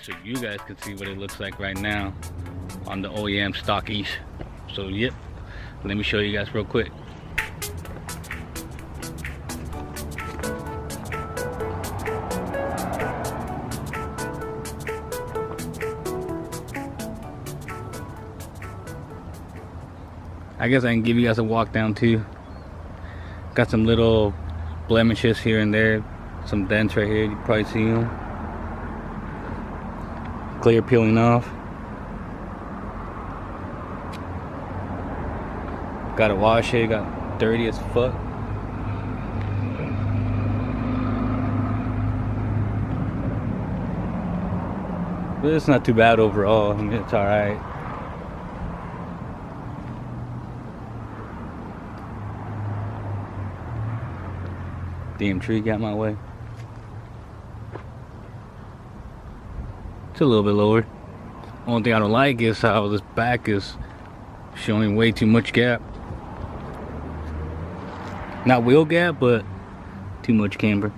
so you guys can see what it looks like right now on the OEM stockies. So yep, let me show you guys real quick. I guess I can give you guys a walk down too. Got some little blemishes here and there, some dents right here, you can probably see them. Clear peeling off. Gotta wash it, got dirty as fuck. But it's not too bad overall, I mean it's alright. Damn tree got my way. It's a little bit lower. Only thing I don't like is how this back is showing way too much gap. Not wheel gap, but too much camber.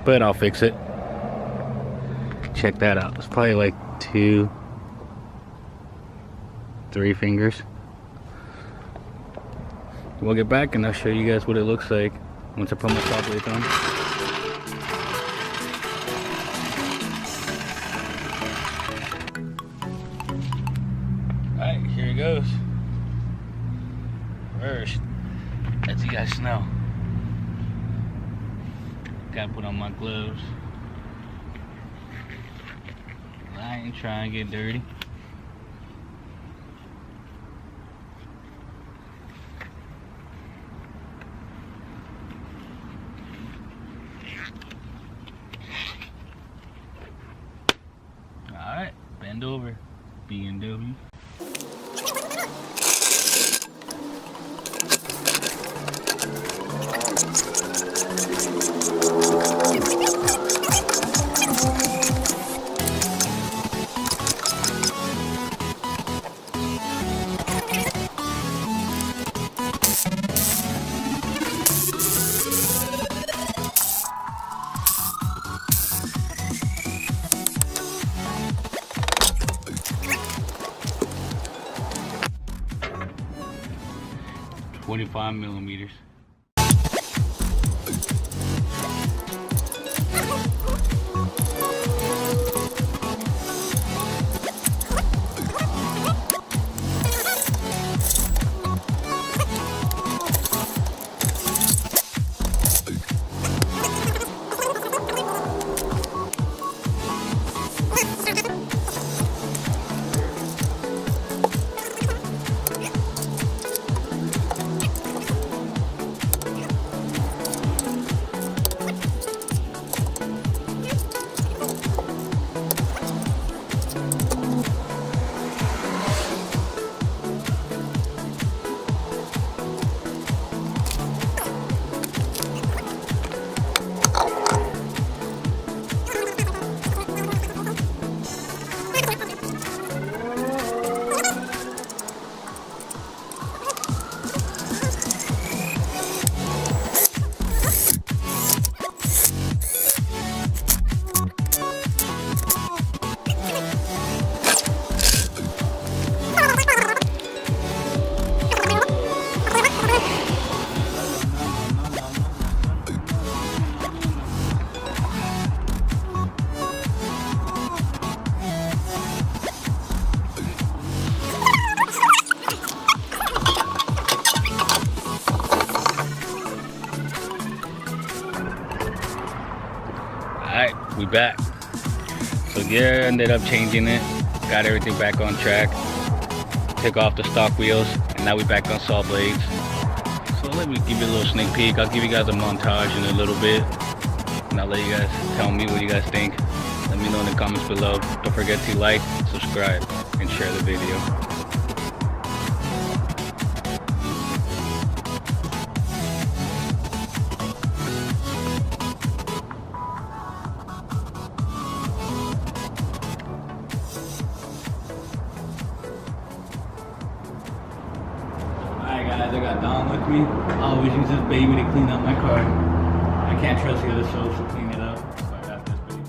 But I'll fix it. Check that out. It's probably like 2, 3 fingers. We'll get back and I'll show you guys what it looks like once I put my saw blades on. Alright, here it goes. First, as you guys know, gotta put on my gloves. I ain't trying to get dirty. Alright, bend over, B&W. .25 millimeters. Alright, we back. So yeah, ended up changing it. Got everything back on track. Took off the stock wheels, and now we back on saw blades. So let me give you a little sneak peek. I'll give you guys a montage in a little bit. And I'll let you guys tell me what you guys think. Let me know in the comments below. Don't forget to like, subscribe, and share the video. Alright guys, I got Don with me. I always use this baby to clean up my car. I can't trust the other soap, she'll clean it up. So I got this baby.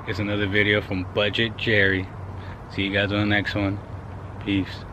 is another video from Budget Jerry. See you guys on the next one. Peace.